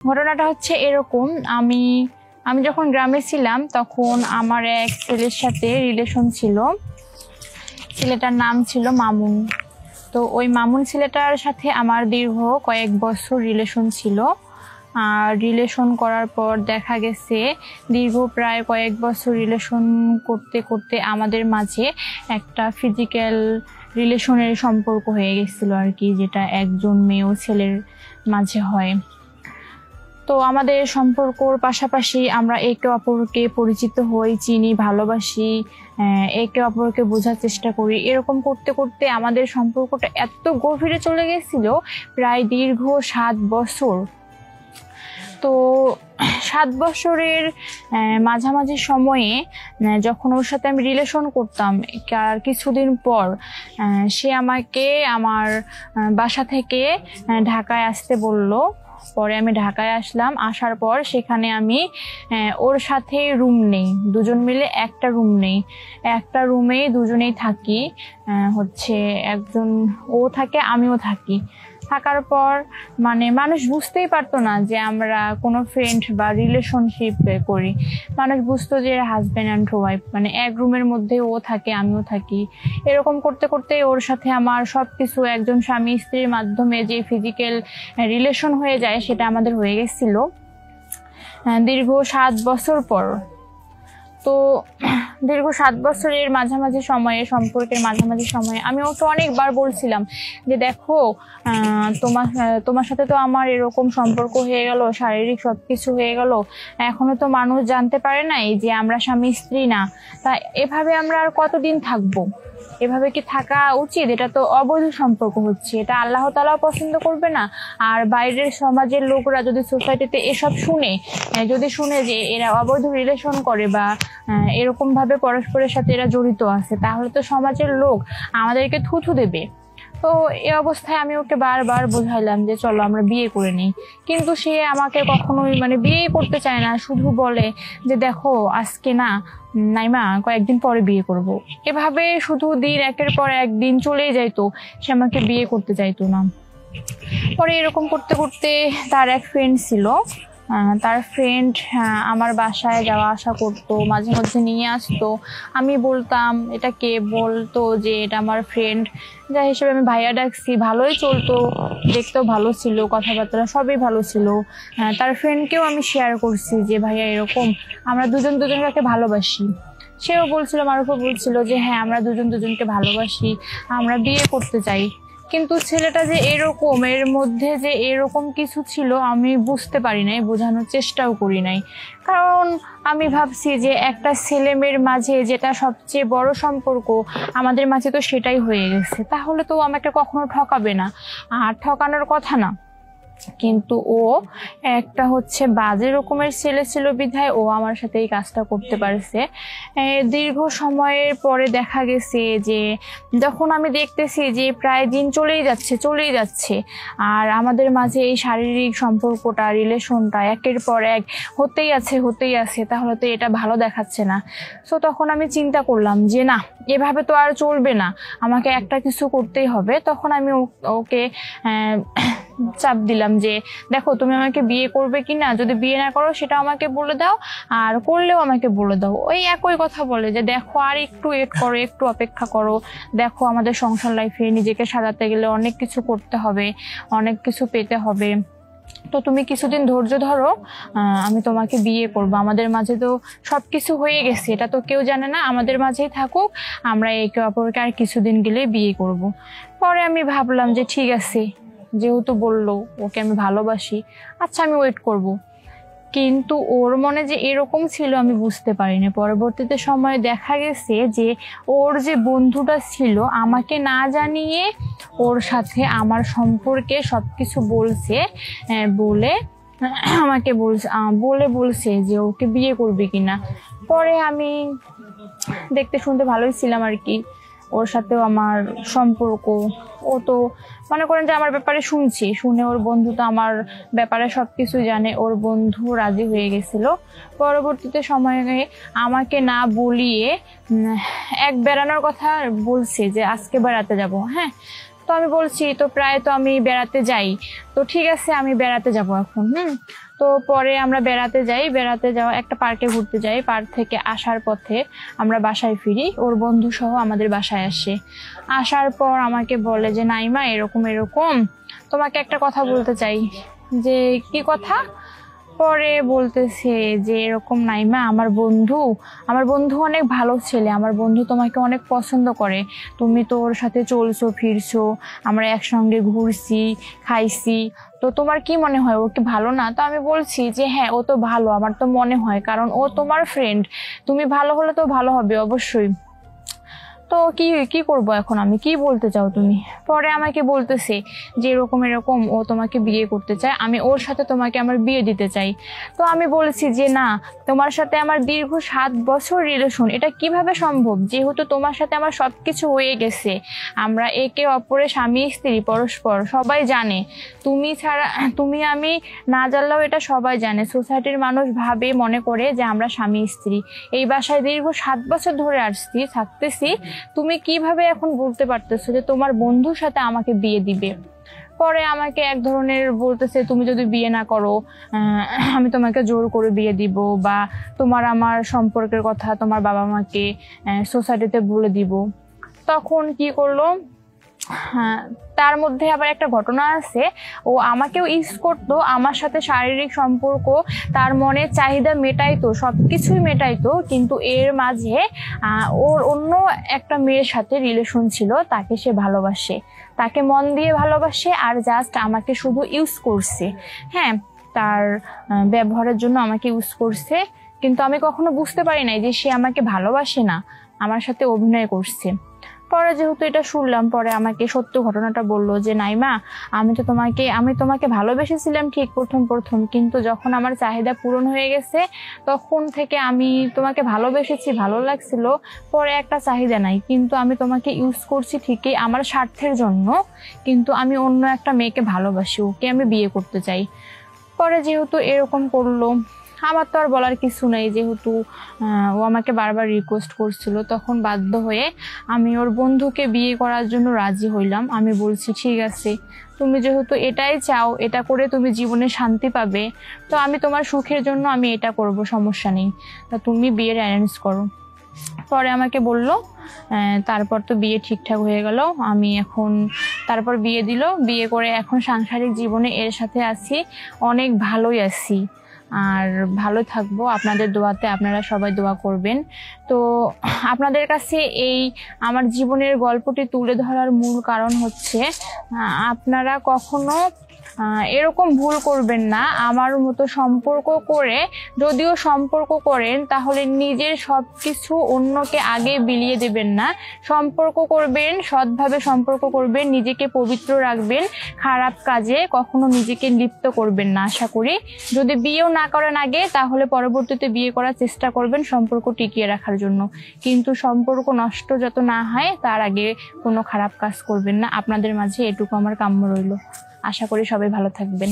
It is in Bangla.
ঘটনাটা হচ্ছে এরকম, আমি আমি যখন গ্রামে ছিলাম তখন আমার এক ছেলের সাথে রিলেশন ছিল। ছেলেটার নাম ছিল মামুন। তো ওই মামুন ছেলেটার সাথে আমার দীর্ঘ কয়েক বছর রিলেশন ছিল। আর রিলেশন করার পর দেখা গেছে দীর্ঘ প্রায় কয়েক বছর রিলেশন করতে করতে আমাদের মাঝে একটা ফিজিক্যাল রিলেশনের সম্পর্ক হয়ে গেছিলো আর কি, যেটা একজন মেয়ে ও ছেলের মাঝে হয়। তো আমাদের সম্পর্কর পাশাপাশি আমরা একে অপরকে পরিচিত হই, চিনি, ভালোবাসি, একে অপরকে বোঝার চেষ্টা করি। এরকম করতে করতে আমাদের সম্পর্কটা এত গভীরে চলে গেছিল, প্রায় দীর্ঘ 7 বছর। তো 7 বছরের মাঝামাঝি সময়ে যখন ওর সাথে আমি রিলেশন করতাম, আর কিছুদিন পর সে আমাকে আমার বাসা থেকে ঢাকায় আসতে বলল। পরে আমি ঢাকায় আসলাম। আসার পর সেখানে আমি ওর সাথে রুম নেই, দুজন মিলে একটা রুম নেই, একটা রুমেই দুজনেই থাকি। হচ্ছে একজন ও থাকে, আমিও থাকি। থাকার পর মানে মানুষ বুঝতেই পারতো না যে আমরা কোনো ফ্রেন্ড বা রিলেশনশিপ করি। মানুষ বুঝতো যে হাজব্যান্ড অ্যান্ড ওয়াইফ, মানে এক রুমের মধ্যে ও থাকে, আমিও থাকি। এরকম করতে করতে ওর সাথে আমার সব কিছু একজন স্বামী স্ত্রীর মাধ্যমে যে ফিজিক্যাল রিলেশন হয়ে যায় সেটা আমাদের হয়ে গেছিল দীর্ঘ 7 বছর পর। তো দীর্ঘ 7 বছরের মাঝামাঝি সময়ে, সম্পর্কের মাঝামাঝি সময়ে আমি ওকে অনেকবার বলছিলাম যে দেখো, তোমার সাথে তো আমার এরকম সম্পর্ক হয়ে গেল, শারীরিক সবকিছু হয়ে গেল, এখনো তো মানুষ জানতে পারে নাই যে আমরা স্বামী স্ত্রী না। তা এভাবে আমরা আর কতদিন থাকবো? এভাবে কি থাকা উচিত? এটা তো অবৈধ সম্পর্ক হচ্ছে, এটা আল্লাহ তাআলাও পছন্দ করবে না। আর বাইরের সমাজের লোকরা যদি সোসাইটিতে এসব শুনে, যদি শুনে যে এরা অবৈধ রিলেশন করে বা এরকম ভাবে পরস্পরের সাথে এরা জড়িত আছে, তাহলে তো সমাজের লোক আমাদেরকে থুথু দেবে। তো এই অবস্থায় আমি ওকে বারবার বোঝাইলাম যে চলো আমরা বিয়ে করে নিই, কিন্তু সে আমাকে কখনোই মানে বিয়ে করতে চায় না। শুধু বলে যে দেখো আজকে না, নাইমা কয়েকদিন পরে বিয়ে করব। এভাবে শুধু দিন একের পর একদিন চলেই যাইতো, সে আমাকে বিয়ে করতে চাইতো না। পরে এরকম করতে করতে তার এক ফ্রেন্ড ছিল, তার ফ্রেন্ড আমার বাসায় যাওয়া আসা করতো, মাঝে মধ্যে নিয়ে আসতো। আমি বলতাম, এটা কে? বলতো যে এটা আমার ফ্রেন্ড। যা হিসেবে আমি ভাইয়া ডাকছি, ভালোই চলতো, দেখতেও ভালো ছিল, কথাবার্তা সবই ভালো ছিল। তার ফ্রেন্ডকেও আমি শেয়ার করছি যে ভাইয়া এরকম আমরা দুজন দুজনকে ভালোবাসি। সেও বলছিল, মারুফও বলছিল যে হ্যাঁ আমরা দুজন দুজনকে ভালোবাসি, আমরা বিয়ে করতে চাই। কিন্তু ছেলেটা যে এরকম, এর মধ্যে যে এরকম কিছু ছিল আমি বুঝতে পারি নাই, বোঝানোর চেষ্টাও করি নাই। কারণ আমি ভাবছি যে একটা ছেলে মেয়ের মাঝে যেটা সবচেয়ে বড় সম্পর্ক, আমাদের মাঝে তো সেটাই হয়ে গেছে, তাহলে তো আমাকে কখনো ঠকাবে না, আর ঠকানোর কথা না। কিন্তু ও একটা হচ্ছে বাজে রকমের ছেলে ছিল বিধায় ও আমার সাথে এই কাজটা করতে পারছে। দীর্ঘ সময়ের পরে দেখা গেছে যে যখন আমি দেখতেছি যে প্রায় দিন চলেই যাচ্ছে আর আমাদের মাঝে এই শারীরিক সম্পর্কটা, রিলেশনটা একের পর এক হতেই আছে, তাহলে তো এটা ভালো দেখাচ্ছে না। সো তখন আমি চিন্তা করলাম যে না, এভাবে তো আর চলবে না, আমাকে একটা কিছু করতেই হবে। তখন আমি ওকে চাপ দিলাম যে দেখো তুমি আমাকে বিয়ে করবে কিনা, যদি বিয়ে না করো সেটা আমাকে বলে দাও, আর করলেও আমাকে বলে দাও। ওই একই কথা বলে যে দেখো আর একটু ওয়েট করো, একটু অপেক্ষা করো, দেখো আমাদের সংসার লাইফে নিজেকে সাজাতে গেলে অনেক কিছু করতে হবে, অনেক কিছু পেতে হবে, তো তুমি কিছুদিন ধৈর্য ধরো, আমি তোমাকে বিয়ে করবো। আমাদের মাঝে তো সবকিছু হয়ে গেছে, এটা তো কেউ জানে না, আমাদের মাঝেই থাকুক, আমরা একে অপরকে আর কিছুদিন গেলে বিয়ে করব। পরে আমি ভাবলাম যে ঠিক আছে, যেহেতু বললো ওকে আমি ভালোবাসি, আচ্ছা আমি ওয়েট করব। কিন্তু ওর মনে যে এরকম ছিল আমি বুঝতে পারিনি। পরবর্তীতে সময়ে দেখা গেছে যে ওর যে বন্ধুটা ছিল আমাকে না জানিয়ে ওর সাথে আমার সম্পর্কে সবকিছু বলছে, বলে আমাকে বলছে যে ওকে বিয়ে করবে কিনা। পরে আমি দেখতে শুনতে ভালোই ছিলাম আর কি, ওর সাথেও আমার সম্পর্ক। ও তো মনে করেন যে আমার ব্যাপারে শুনে ওর বন্ধু তো আমার ব্যাপারে সবকিছু জানে, ওর বন্ধু রাজি হয়ে গেছিল। পরবর্তীতে সময়ে আমাকে না বলিয়ে এক বেড়ানোর কথা বলছে যে আজকে বেড়াতে যাব। হ্যাঁ, তো আমি বলছি তো প্রায় তো আমি বেড়াতে যাই, তো ঠিক আছে আমি বেড়াতে যাব এখন। তো পরে আমরা বেড়াতে যাই, বেড়াতে যাওয়া একটা পার্কে ঘুরতে যাই, পার্ক থেকে আসার পথে আমরা বাসায় ফিরি, ওর বন্ধু সহ আমাদের বাসায় আসে। আসার পর আমাকে বলে যে নাইমা এরকম এরকম তোমাকে একটা কথা বলতে চাই। যে কি কথা? পরে বলতেছে যে এরকম নাইমা আমার বন্ধু অনেক ভালো ছেলে, আমার বন্ধু তোমাকে অনেক পছন্দ করে, তুমি তো ওর সাথে চলছো ফিরছো, আমরা একসঙ্গে ঘুরছি খাইছি, তো তোমার কি মনে হয় ও কি ভালো না? তো আমি বলছি যে হ্যাঁ ও তো ভালো, আমার তো মনে হয়, কারণ ও তোমার ফ্রেন্ড, তুমি ভালো হলে তো ভালো হবে অবশ্যই। তো কি করব এখন, আমি কি বলতে চাও তুমি? পরে আমাকে বলতেছে যে এরকম এরকম ও তোমাকে বিয়ে করতে চায়, আমি ওর সাথে তোমাকে আমার বিয়ে দিতে চাই। তো আমি বলেছি যে না, তোমার সাথে আমার দীর্ঘ 7 বছর রিলেশন, এটা কিভাবে সম্ভব? যেহেতু তোমার সাথে আমার সবকিছু হয়ে গেছে, আমরা একে অপরের স্বামী স্ত্রী পরস্পর, সবাই জানে, তুমি ছাড়া তুমি আমি না জানলেও এটা সবাই জানে, সোসাইটির মানুষ ভাবে মনে করে যে আমরা স্বামী স্ত্রী, এই বাসায় দীর্ঘ 7 বছর ধরে থাকতেছি, তুমি কিভাবে এখন বলতে পারতেছো যে তোমার বন্ধুর সাথে আমাকে বিয়ে দিবে? পরে আমাকে এক ধরনের বলতেছে তুমি যদি বিয়ে না করো আমি তোমাকে জোর করে বিয়ে দিব, বা তোমার আমার সম্পর্কের কথা তোমার বাবা মাকে সোসাইটিতে বলে দিব। তখন কি করলো, হ্যাঁ তার মধ্যে আবার একটা ঘটনা আছে, ও আমাকেও ইউজ করতো, আমার সাথে শারীরিক সম্পর্ক, তার মনের চাহিদা মেটাইতো, সবকিছুই মেটাইতো, কিন্তু এর মাঝে ওর অন্য একটা মেয়ের সাথে রিলেশন ছিল, তাকে সে ভালোবাসে, তাকে মন দিয়ে ভালোবাসে, আর জাস্ট আমাকে শুধু ইউজ করছে। হ্যাঁ, তার ব্যবহারের জন্য আমাকে ইউজ করছে, কিন্তু আমি কখনো বুঝতে পারি নাই যে সে আমাকে ভালোবাসে না, আমার সাথে অভিনয় করছে। পরে যেহেতু এটা শুনলাম, পরে আমাকে সত্য ঘটনাটা বললো যে নাইমা আমি তোমাকে ভালোবেসেছিলাম ঠিক প্রথম, কিন্তু যখন আমার চাহিদা পূরণ হয়ে গেছে তখন থেকে আমি তোমাকে ভালোবেসেছি, ভালো লাগছিল, পরে একটা চাহিদা নাই, কিন্তু আমি তোমাকে ইউজ করছি ঠিকই আমার স্বার্থের জন্য, কিন্তু আমি অন্য একটা মেয়েকে ভালোবাসি, ওকে আমি বিয়ে করতে চাই। পরে যেহেতু এরকম করলো, আমার তো আর বলার কিছু নেই, যেহেতু ও আমাকে বারবার রিকোয়েস্ট করছিল, তখন বাধ্য হয়ে আমি ওর বন্ধুকে বিয়ে করার জন্য রাজি হইলাম। আমি বলছি ঠিক আছে, তুমি যেহেতু এটাই চাও, এটা করে তুমি জীবনে শান্তি পাবে, তো আমি তোমার সুখের জন্য আমি এটা করব, সমস্যা নেই, তা তুমি বিয়ের অ্যারেঞ্জ করো। পরে আমাকে বলল, তারপর তো বিয়ে ঠিকঠাক হয়ে গেল, তারপর বিয়ে দিল, বিয়ে করে এখন সাংসারিক জীবনে এর সাথে আছি, অনেক ভালোই আছি, আর ভালো থাকবো আপনাদের দোয়াতে, আপনারা সবাই দোয়া করবেন। তো আপনাদের কাছে এই আমার জীবনের গল্পটি তুলে ধরার মূল কারণ হচ্ছে আপনারা কখনো এরকম ভুল করবেন না, আমার মতো সম্পর্ক করে, যদিও সম্পর্ক করেন তাহলে নিজের সবকিছু অন্যকে আগে বিলিয়ে দেবেন না, সম্পর্ক করবেন সৎভাবে, সম্পর্ক করবেন, নিজেকে পবিত্র রাখবেন, খারাপ কাজে কখনো নিজেকে লিপ্ত করবেন না। আশা করি যদি বিয়েও না করেন আগে, তাহলে পরবর্তীতে বিয়ে করার চেষ্টা করবেন সম্পর্ক টিকিয়ে রাখার জন্য, কিন্তু সম্পর্ক নষ্ট যত না হয় তার আগে কোনো খারাপ কাজ করবেন না। আপনাদের মাঝে এটুকু আমার কাম্য রইল। আশা করি সবাই ভালো থাকবেন।